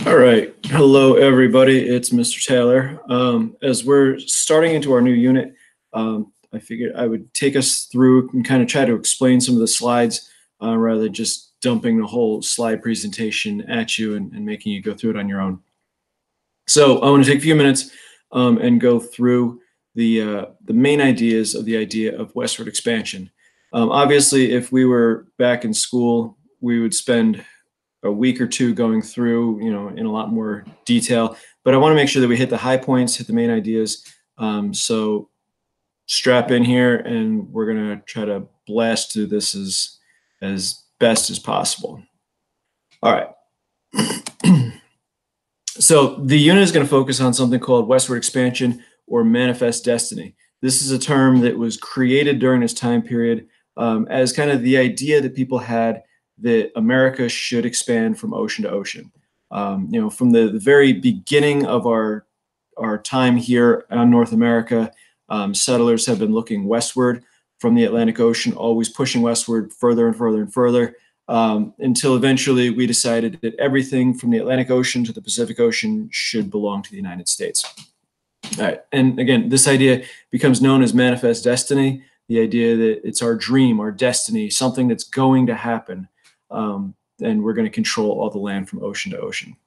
All right. Hello, everybody. It's Mr. Taylor. As we're starting into our new unit, I figured I would take us through and kind of try to explain some of the slides rather than just dumping the whole slide presentation at you and making you go through it on your own. So I want to take a few minutes and go through the main ideas of the idea of westward expansion. Obviously, if we were back in school, we would spend a week or two going through, in a lot more detail. But I want to make sure that we hit the high points, hit the main ideas. So strap in here, and we're going to try to blast through this as best as possible. All right. So the unit is going to focus on something called westward expansion or manifest destiny. This is a term that was created during this time period as kind of the idea that people had that America should expand from ocean to ocean. From the very beginning of our time here on North America, settlers have been looking westward from the Atlantic Ocean, always pushing westward further and further and further, until eventually we decided that everything from the Atlantic Ocean to the Pacific Ocean should belong to the United States. All right, and again, this idea becomes known as manifest destiny, the idea that it's our dream, our destiny, something that's going to happen. And we're going to control all the land from ocean to ocean.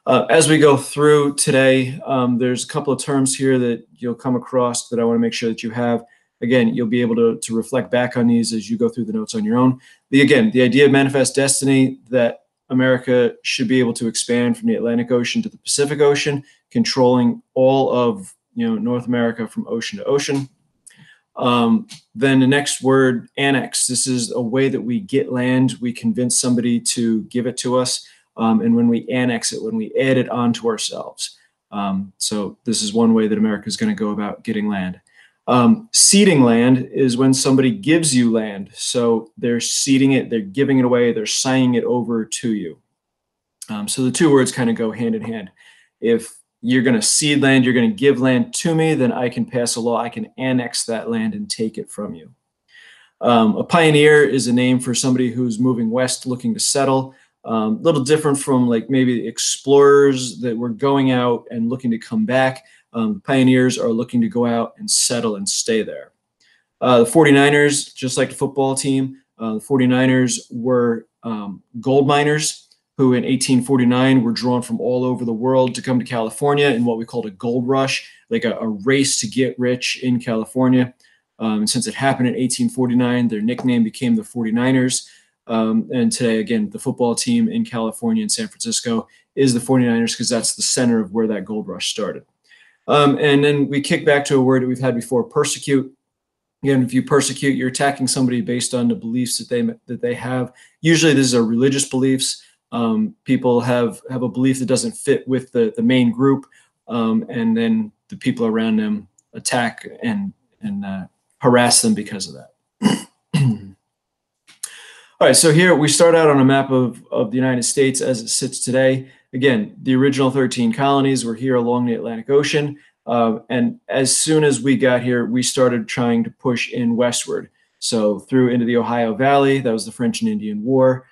As we go through today, there's a couple of terms here that you'll come across that I want to make sure that you have. Again, you'll be able to reflect back on these as you go through the notes on your own. The idea of manifest destiny, that America should be able to expand from the Atlantic Ocean to the Pacific Ocean, controlling all of North America from ocean to ocean. Then the next word, annex. This is a way that we get land. We convince somebody to give it to us. And when we annex it, when we add it onto ourselves. So this is one way that America is going to go about getting land. Ceding land is when somebody gives you land. So they're ceding it, they're giving it away, they're signing it over to you. So the two words kind of go hand in hand. If you're going to cede land, you're going to give land to me, then I can pass a law, I can annex that land and take it from you. A pioneer is a name for somebody who's moving west looking to settle. A little different from like maybe explorers that were going out and looking to come back. Pioneers are looking to go out and settle and stay there. The 49ers, just like the football team, the 49ers were gold miners who in 1849 were drawn from all over the world to come to California in what we called a gold rush, like a race to get rich in California. And since it happened in 1849, their nickname became the 49ers. And today, again, the football team in California and San Francisco is the 49ers because that's the center of where that gold rush started. And then we kick back to a word that we've had before, persecute. Again, if you persecute, you're attacking somebody based on the beliefs that they have. Usually these are religious beliefs. People have a belief that doesn't fit with the main group, and then the people around them attack and harass them because of that. All right, so here we start out on a map of the United States as it sits today. Again, the original 13 colonies were here along the Atlantic Ocean, and as soon as we got here, we started trying to push in westward. So through into the Ohio Valley, that was the French and Indian War.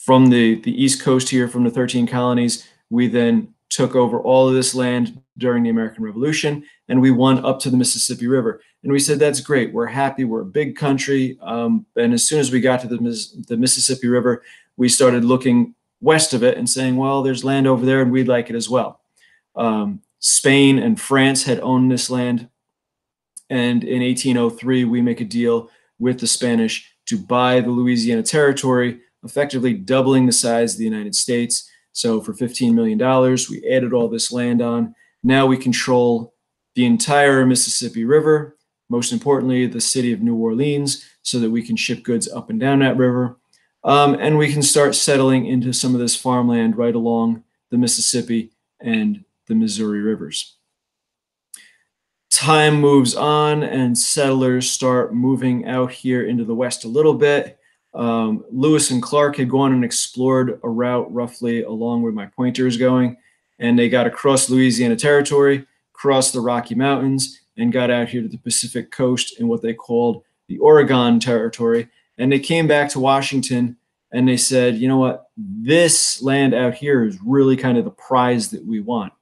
From the East Coast here, from the 13 colonies, we then took over all of this land during the American Revolution, and we won up to the Mississippi River. And we said, that's great. We're happy. We're a big country. And as soon as we got to the Mississippi River, we started looking west of it and saying, well, there's land over there, and we'd like it as well. Spain and France had owned this land. And in 1803, we make a deal with the Spanish to buy the Louisiana Territory, effectively doubling the size of the United States. So for $15 million, we added all this land on. Now we control the entire Mississippi River, most importantly, the city of New Orleans, so that we can ship goods up and down that river. And we can start settling into some of this farmland right along the Mississippi and the Missouri rivers. Time moves on and settlers start moving out here into the west a little bit. Lewis and Clark had gone and explored a route roughly along where my pointer is going, and they got across Louisiana Territory, crossed the Rocky Mountains, and got out here to the Pacific coast in what they called the Oregon Territory. And they came back to Washington and they said, you know what, this land out here is really kind of the prize that we want.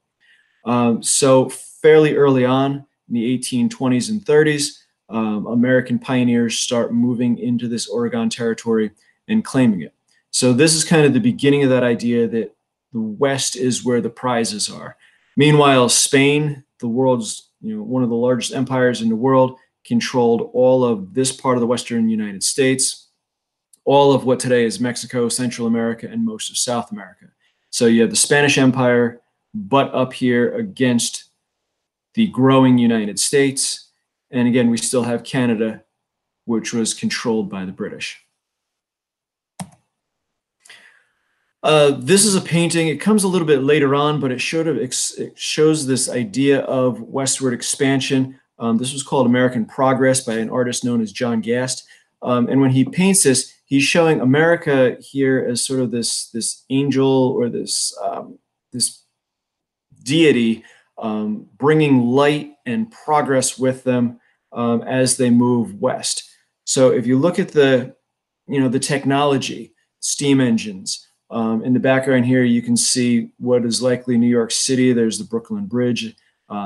So fairly early on in the 1820s and 30s, American pioneers start moving into this Oregon territory and claiming it. So this is kind of the beginning of that idea that the West is where the prizes are. Meanwhile, Spain, the world's, one of the largest empires in the world, controlled all of this part of the Western United States, all of what today is Mexico, Central America, and most of South America. So you have the Spanish Empire butt up here against the growing United States. And again, we still have Canada, which was controlled by the British. This is a painting. It comes a little bit later on, but it shows this idea of westward expansion. This was called American Progress by an artist known as John Gast. And when he paints this, he's showing America here as sort of this angel or this deity bringing light and progress with them as they move west. So if you look at the technology, steam engines, in the background here, you can see what is likely New York City. There's the Brooklyn Bridge,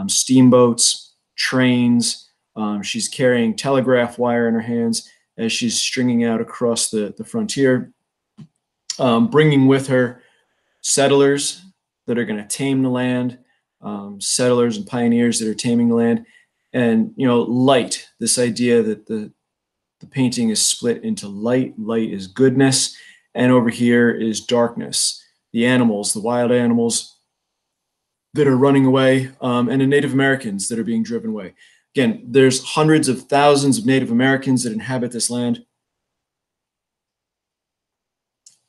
steamboats, trains. She's carrying telegraph wire in her hands as she's stringing out across the frontier, bringing with her settlers that are going to tame the land, settlers and pioneers that are taming the land, and light. This idea that the painting is split into light. Light is goodness. And over here is darkness, the animals, the wild animals that are running away, and the Native Americans that are being driven away. Again, there's hundreds of thousands of Native Americans that inhabit this land.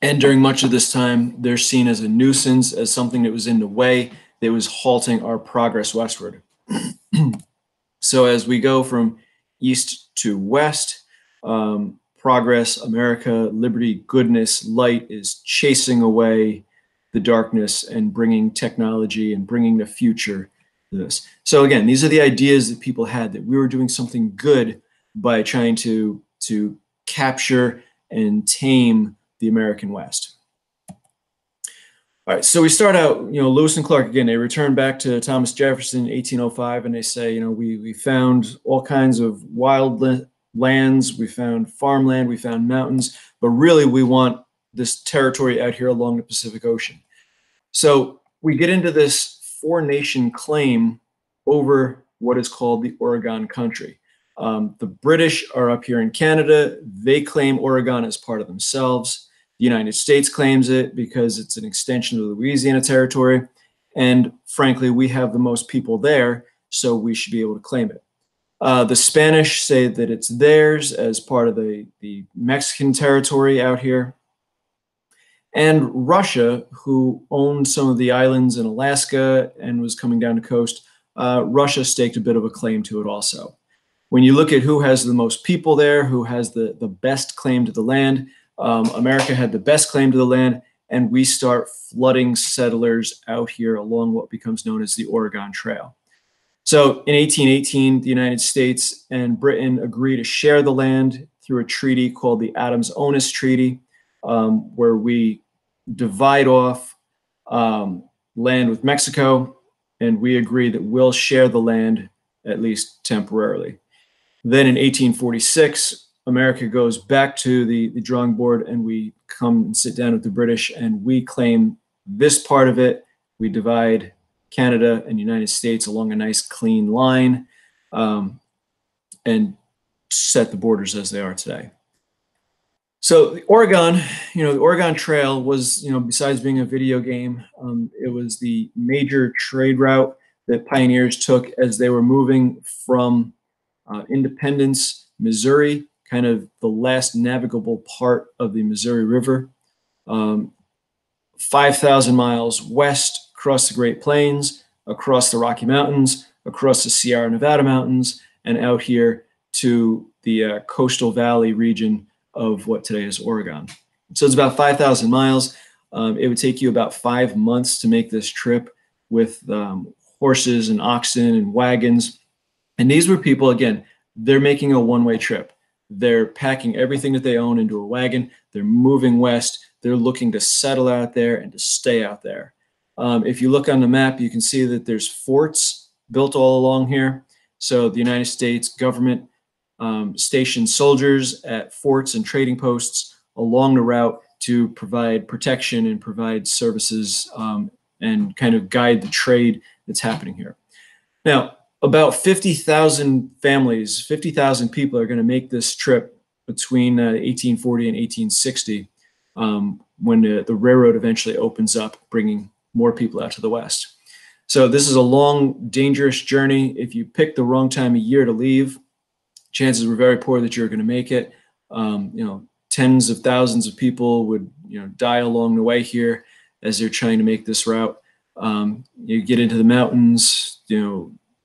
And during much of this time, they're seen as a nuisance, as something that was in the way, that was halting our progress westward. So as we go from east to west, progress, America, liberty, goodness, light is chasing away the darkness and bringing technology and bringing the future to this. So again, these are the ideas that people had, that we were doing something good by trying to capture and tame the American West. All right, so we start out, Lewis and Clark, again, they return back to Thomas Jefferson in 1805, and they say, we found all kinds of wild lands, we found farmland, we found mountains, but really we want this territory out here along the Pacific Ocean. So we get into this four-nation claim over what is called the Oregon Country. The British are up here in Canada. They claim Oregon as part of themselves. The United States claims it because it's an extension of the Louisiana Territory. And frankly, we have the most people there, so we should be able to claim it. The Spanish say that it's theirs as part of the Mexican territory out here. And Russia, who owned some of the islands in Alaska and was coming down the coast, Russia staked a bit of a claim to it also. When you look at who has the most people there, who has the best claim to the land, America had the best claim to the land, and we start flooding settlers out here along what becomes known as the Oregon Trail. So in 1818, the United States and Britain agree to share the land through a treaty called the Adams-Onis Treaty, where we divide off land with Mexico, and we agree that we'll share the land, at least temporarily. Then in 1846, America goes back to the drawing board, and we come and sit down with the British, and we claim this part of it. We divide Canada and United States along a nice clean line, and set the borders as they are today. So the Oregon, the Oregon Trail was, besides being a video game, it was the major trade route that pioneers took as they were moving from Independence, Missouri, kind of the last navigable part of the Missouri River, 5,000 miles west across the Great Plains, across the Rocky Mountains, across the Sierra Nevada Mountains, and out here to the coastal valley region of what today is Oregon. So it's about 5,000 miles. It would take you about 5 months to make this trip with horses and oxen and wagons. And these were people, again, they're making a one-way trip. They're packing everything that they own into a wagon. They're moving west. They're looking to settle out there and to stay out there. If you look on the map, you can see that there's forts built all along here. So the United States government stationed soldiers at forts and trading posts along the route to provide protection and provide services and kind of guide the trade that's happening here. Now, about 50,000 families, 50,000 people are going to make this trip between 1840 and 1860 when the railroad eventually opens up, bringing more people out to the west. So this is a long, dangerous journey. If you pick the wrong time of year to leave, chances were very poor that you're going to make it. Tens of thousands of people would die along the way here as they're trying to make this route. You get into the mountains,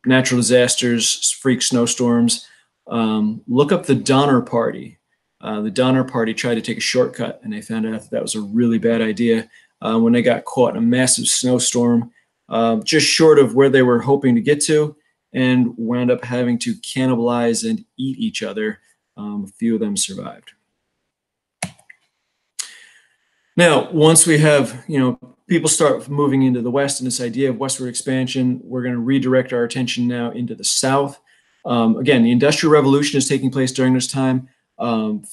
natural disasters, freak snowstorms. Look up the Donner Party. The Donner Party tried to take a shortcut, and they found out that was a really bad idea when they got caught in a massive snowstorm just short of where they were hoping to get to, and wound up having to cannibalize and eat each other. A few of them survived. Now, once we have, people start moving into the West and this idea of westward expansion, we're going to redirect our attention now into the South. Again, the Industrial Revolution is taking place during this time.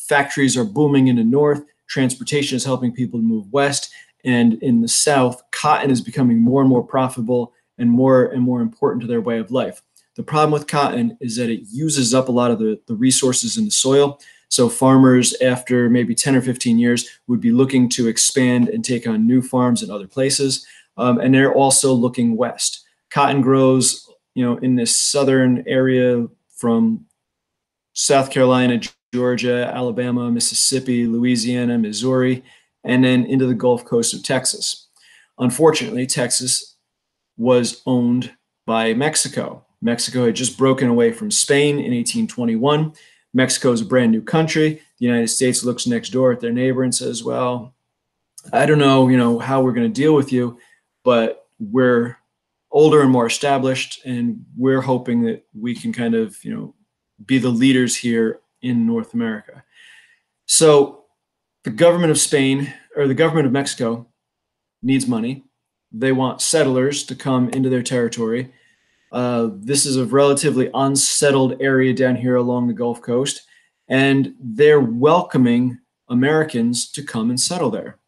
Factories are booming in the North. Transportation is helping people to move west. And in the South, cotton is becoming more and more profitable and more important to their way of life. The problem with cotton is that it uses up a lot of the resources in the soil. So farmers, after maybe 10 or 15 years, would be looking to expand and take on new farms in other places. And they're also looking west. Cotton grows, in this southern area from South Carolina, Georgia, Alabama, Mississippi, Louisiana, Missouri, and then into the Gulf Coast of Texas. Unfortunately, Texas was owned by Mexico. Mexico had just broken away from Spain in 1821. Mexico is a brand new country. The United States looks next door at their neighbor and says, well, I don't know, how we're going to deal with you, but we're older and more established, and we're hoping that we can kind of, be the leaders here in North America. So the government of Spain, or the government of Mexico, needs money. They want settlers to come into their territory. This is a relatively unsettled area down here along the Gulf Coast, and they're welcoming Americans to come and settle there.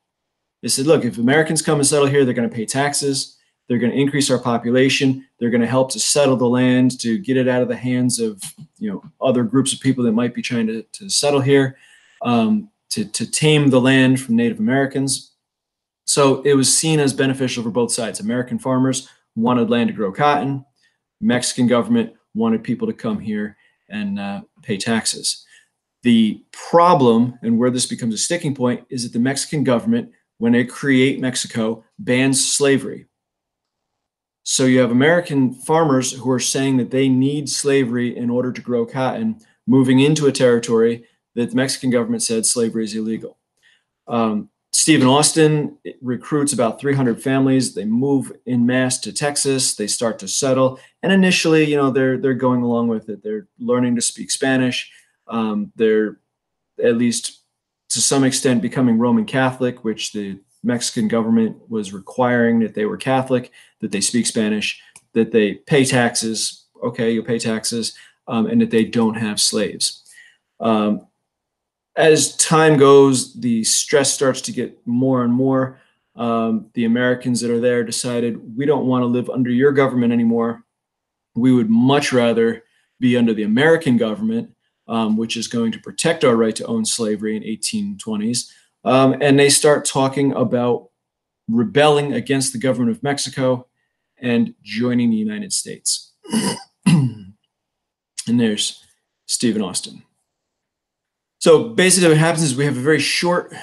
They said, look, if Americans come and settle here, they're going to pay taxes. They're going to increase our population. They're going to help to settle the land, to get it out of the hands of other groups of people that might be trying to settle here, to tame the land from Native Americans. So it was seen as beneficial for both sides. American farmers wanted land to grow cotton. Mexican government wanted people to come here and pay taxes. The problem, and where this becomes a sticking point, is that the Mexican government, when they create Mexico, bans slavery. So you have American farmers who are saying that they need slavery in order to grow cotton, moving into a territory that the Mexican government said slavery is illegal. Stephen Austin recruits about 300 families. They move en masse to Texas. They start to settle. And initially, they're going along with it. They're learning to speak Spanish. They're, at least to some extent, becoming Roman Catholic, which the Mexican government was requiring that they were Catholic, that they speak Spanish, that they pay taxes. Okay, you'll pay taxes, and that they don't have slaves. As time goes, the stress starts to get more and more. The Americans that are there decided, we don't want to live under your government anymore. We would much rather be under the American government, which is going to protect our right to own slavery in 1820s. And they start talking about rebelling against the government of Mexico and joining the United States. And there's Stephen Austin. So basically what happens is we have a very short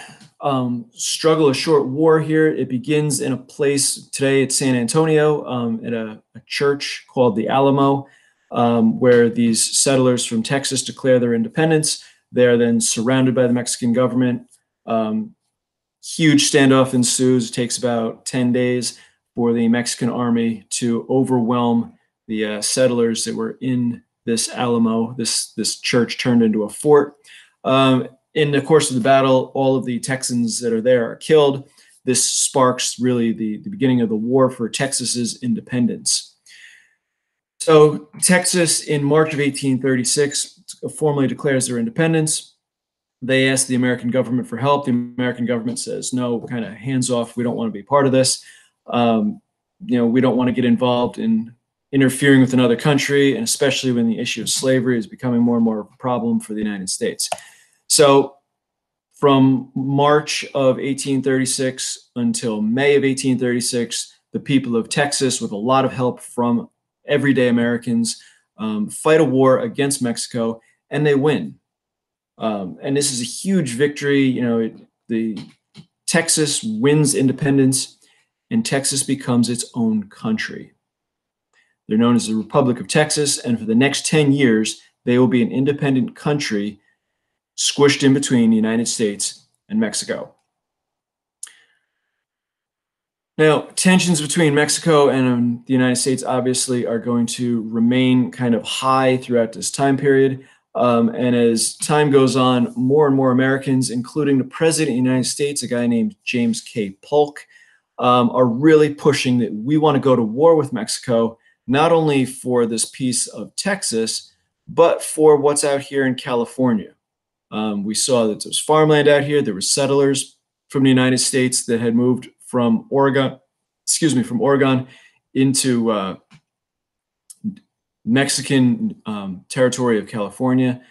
struggle, a short war here. It begins in a place, today it's San Antonio, at a church called the Alamo, where these settlers from Texas declare their independence. They're then surrounded by the Mexican government. Huge standoff ensues. It takes about 10 days for the Mexican army to overwhelm the settlers that were in this Alamo. This church turned into a fort. In the course of the battle, all of the Texans that are there are killed. This sparks really the beginning of the war for Texas's independence. So Texas, in March of 1836, formally declares their independence. They ask the American government for help. The American government says, no, kind of hands off. We don't want to be part of this. We don't want to get involved in interfering with another country, and especially when the issue of slavery is becoming more and more of a problem for the United States. So from March of 1836 until May of 1836, the people of Texas, with a lot of help from everyday Americans, fight a war against Mexico, and they win. And this is a huge victory. The Texas wins independence, and Texas becomes its own country. They're known as the Republic of Texas, and for the next 10 years, they will be an independent country squished in between the United States and Mexico. Now, tensions between Mexico and the United States obviously are going to remain kind of high throughout this time period. And as time goes on, more and more Americans, including the President of the United States, a guy named James K. Polk, are really pushing that we want to go to war with Mexico, not only for this piece of Texas, but for what's out here in California. We saw that there was farmland out here. There were settlers from the United States that had moved from Oregon into Mexican territory of California.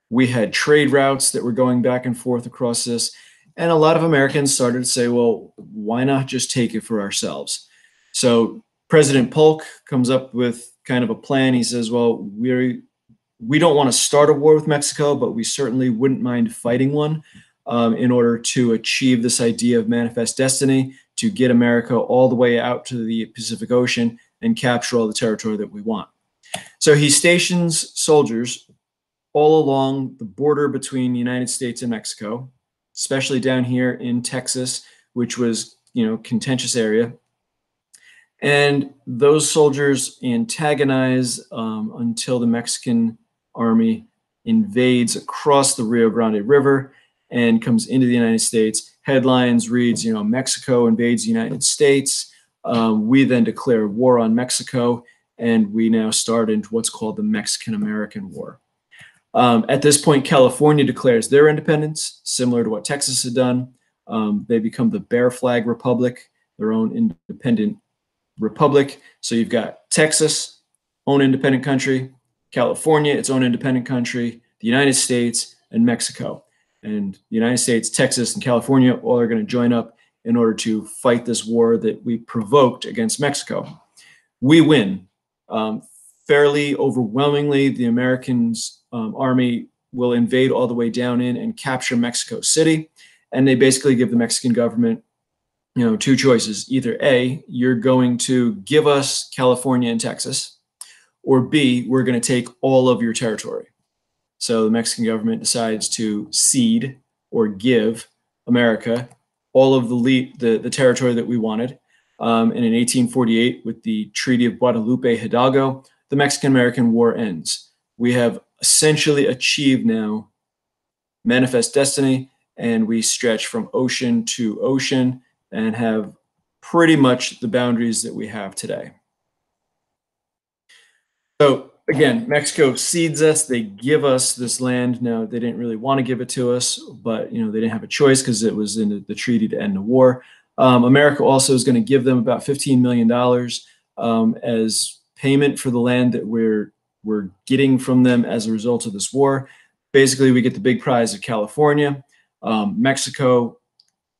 We had trade routes that were going back and forth across this. And a lot of Americans started to say, well, why not just take it for ourselves? So President Polk comes up with kind of a plan. He says, well, we don't want to start a war with Mexico, but we certainly wouldn't mind fighting one in order to achieve this idea of manifest destiny, to get America all the way out to the Pacific Ocean and capture all the territory that we want. So he stations soldiers all along the border between the United States and Mexico, especially down here in Texas, which was, contentious area. And those soldiers antagonize until the Mexican army invades across the Rio Grande River and comes into the United States. Headlines reads, Mexico invades the United States. We then declare war on Mexico, and we now start into what's called the Mexican-American War. At this point, California declares their independence, similar to what Texas had done. They become the Bear Flag Republic, their own independent republic. So you've got Texas, own independent country, California, its own independent country, the United States, and Mexico. And the United States, Texas, and California all are going to join up in order to fight this war that we provoked against Mexico. We win. Fairly overwhelmingly, the Americans' army will invade all the way down in and capture Mexico City. And they basically give the Mexican government, two choices. Either A, you're going to give us California and Texas, or B, we're going to take all of your territory. So the Mexican government decides to cede or give America all of the territory that we wanted. And in 1848, with the Treaty of Guadalupe Hidalgo, the Mexican-American War ends. We have essentially achieved now manifest destiny, and we stretch from ocean to ocean and have pretty much the boundaries that we have today. So again, Mexico cedes us. They give us this land. Now, they didn't really want to give it to us, but they didn't have a choice because it was in the treaty to end the war. America also is going to give them about $15 million as payment for the land that we're getting from them as a result of this war. Basically, we get the big prize of California. Mexico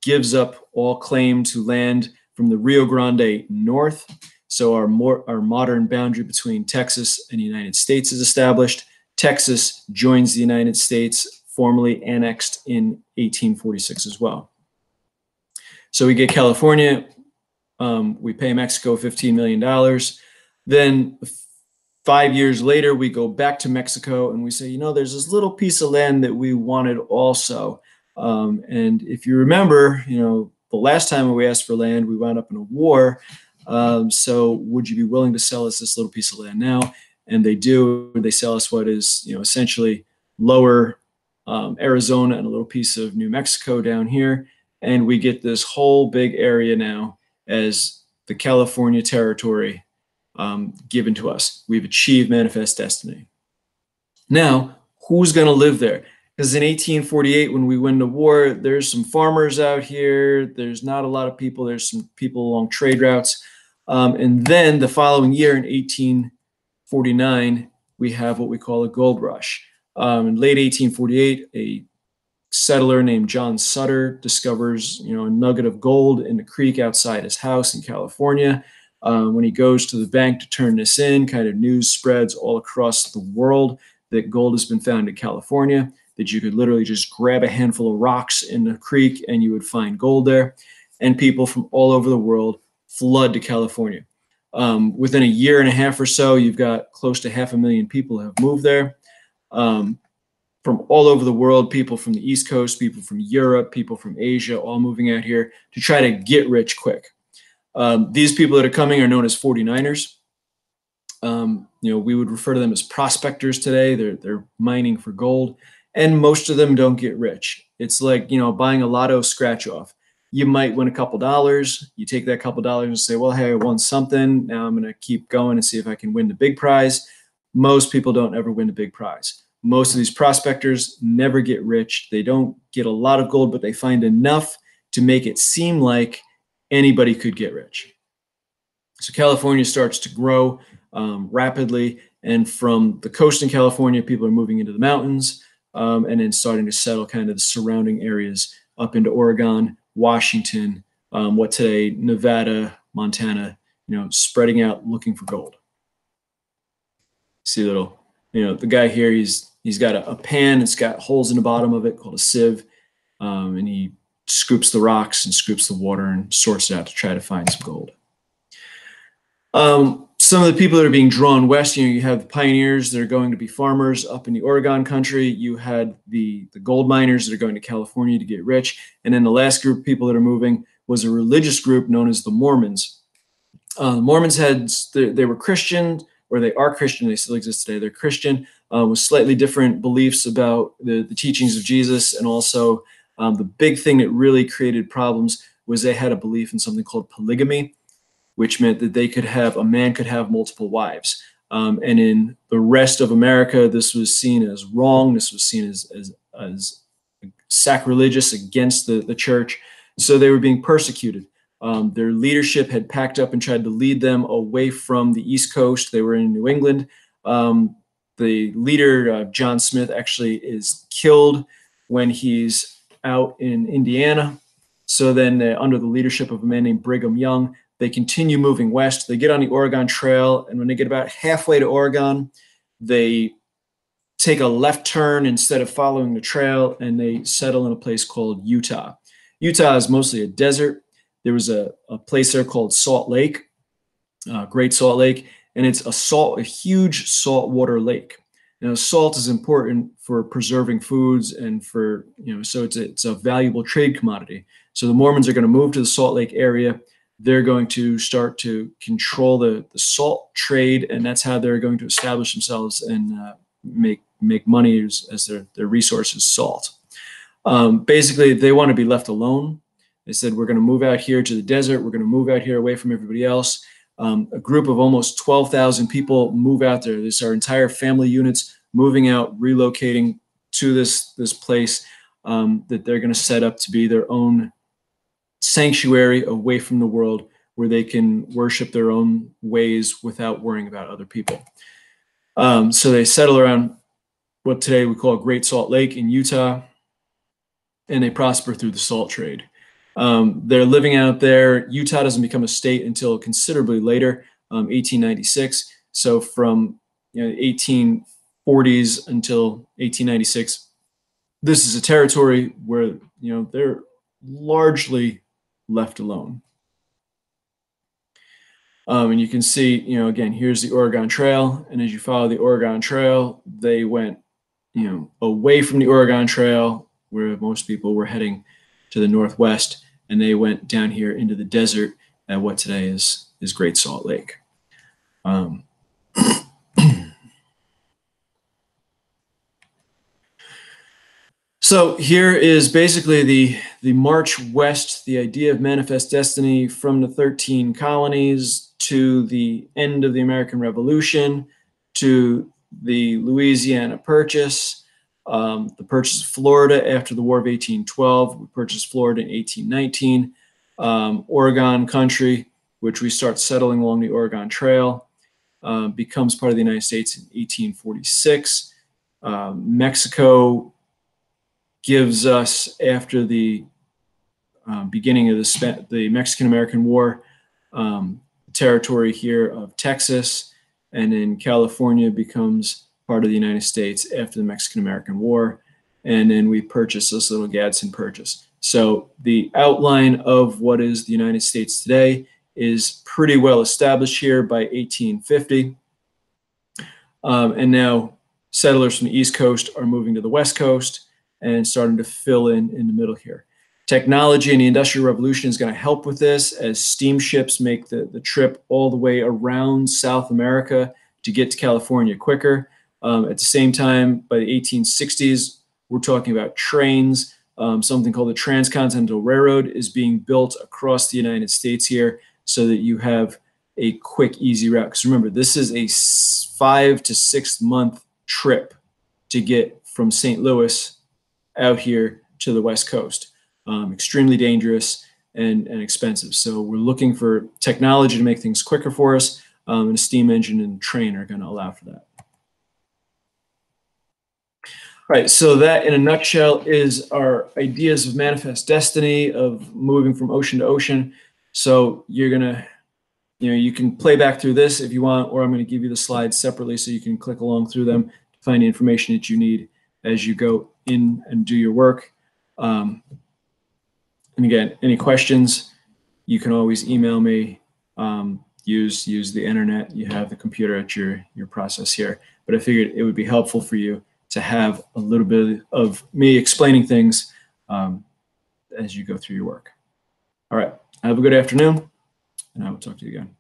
gives up all claim to land from the Rio Grande north. So our modern boundary between Texas and the United States is established. Texas joins the United States, formally annexed in 1846 as well. So we get California, we pay Mexico $15 million. Then 5 years later, we go back to Mexico and we say, there's this little piece of land that we wanted also. And if you remember, the last time we asked for land, we wound up in a war. So would you be willing to sell us this little piece of land now? And they do. They sell us what is, essentially lower Arizona and a little piece of New Mexico down here. And we get this whole big area now as the California territory given to us. We've achieved manifest destiny. Now, who's going to live there? Because in 1848, when we win the war, there's some farmers out here. There's not a lot of people. There's some people along trade routes. And then the following year in 1849, we have what we call a gold rush. In late 1848, a settler named John Sutter discovers, a nugget of gold in the creek outside his house in California. When he goes to the bank to turn this in, kind of news spreads all across the world that gold has been found in California, that you could literally just grab a handful of rocks in the creek and you would find gold there. And people from all over the world flood to California. Within a year and a half or so, you've got close to 500,000 people who have moved there. From all over the world, people from the East Coast, people from Europe, people from Asia, all moving out here to try to get rich quick. These people that are coming are known as 49ers. We would refer to them as prospectors today. They're mining for gold, and most of them don't get rich. It's like, buying a lotto scratch off. You might win a couple dollars. You take that couple dollars and say, well, hey, I won something. Now I'm going to keep going and see if I can win the big prize. Most people don't ever win the big prize. Most of these prospectors never get rich. They don't get a lot of gold, but they find enough to make it seem like anybody could get rich. So California starts to grow rapidly. And from the coast in California, people are moving into the mountains and then starting to settle kind of the surrounding areas up into Oregon, Washington, what today, Nevada, Montana, spreading out looking for gold. See little, the guy here, he's got a pan. It's got holes in the bottom of it called a sieve. And he scoops the rocks and scoops the water and sorts it out to try to find some gold. Some of the people that are being drawn west, you have the pioneers that are going to be farmers up in the Oregon country. You had the gold miners that are going to California to get rich. And then the last group of people that are moving was a religious group known as the Mormons. The Mormons they were Christian, or they are Christian. They still exist today. They're Christian with slightly different beliefs about the teachings of Jesus. And also the big thing that really created problems was they had a belief in something called polygamy, which meant that a man could have multiple wives. And in the rest of America, this was seen as wrong. This was seen as sacrilegious against the church. So they were being persecuted. Their leadership had packed up and tried to lead them away from the East Coast. They were in New England. The leader, John Smith, actually is killed when he's out in Indiana. So then under the leadership of a man named Brigham Young, they continue moving west. They get on the Oregon Trail, and when they get about halfway to Oregon, they take a left turn instead of following the trail, and they settle in a place called Utah. Utah is mostly a desert. There was a place there called Salt Lake, Great Salt Lake, and it's a huge saltwater lake. Now, salt is important for preserving foods and for, so it's a valuable trade commodity. So the Mormons are going to move to the Salt Lake area. They're going to start to control the salt trade, and that's how they're going to establish themselves and make money as their resource is salt. Basically, they want to be left alone. They said, we're going to move out here to the desert. We're going to move out here away from everybody else. A group of almost 12,000 people move out there. This are entire family units moving out, relocating to this place that they're going to set up to be their own sanctuary away from the world, where they can worship their own ways without worrying about other people. So they settle around what today we call Great Salt Lake in Utah, and they prosper through the salt trade. They're living out there. Utah doesn't become a state until considerably later, 1896. So from 1840s until 1896, this is a territory where they're largely left alone. And you can see, again, here's the Oregon Trail. And as you follow the Oregon Trail, they went, away from the Oregon Trail, where most people were heading to the northwest, and they went down here into the desert at what today is Great Salt Lake. So here is basically the march west, the idea of manifest destiny from the 13 colonies to the end of the American Revolution, to the Louisiana Purchase, the purchase of Florida after the War of 1812. We purchased Florida in 1819, Oregon country, which we start settling along the Oregon Trail, becomes part of the United States in 1846. Mexico gives us, after the beginning of the Mexican-American War, territory here of Texas, and then California becomes part of the United States after the Mexican-American War, and then we purchase this little Gadsden Purchase. So the outline of what is the United States today is pretty well established here by 1850, and now settlers from the East Coast are moving to the West Coast and starting to fill in the middle here. Technology and the Industrial Revolution is going to help with this, as steamships make the trip all the way around South America to get to California quicker. At the same time, by the 1860s, we're talking about trains. Something called the Transcontinental Railroad is being built across the United States here, so that you have a quick, easy route. Because remember, this is a 5 to 6 month trip to get from St. Louis out here to the West Coast. Extremely dangerous and expensive. So we're looking for technology to make things quicker for us, and a steam engine and train are going to allow for that. All right, so that in a nutshell is our ideas of manifest destiny, of moving from ocean to ocean. So you're gonna, you can play back through this if you want, or I'm going to give you the slides separately so you can click along through them to find the information that you need as you go in and do your work. And again, any questions, you can always email me. Use the internet. You have the computer at your process here. But I figured it would be helpful for you to have a little bit of me explaining things as you go through your work. All right, have a good afternoon, and I will talk to you again.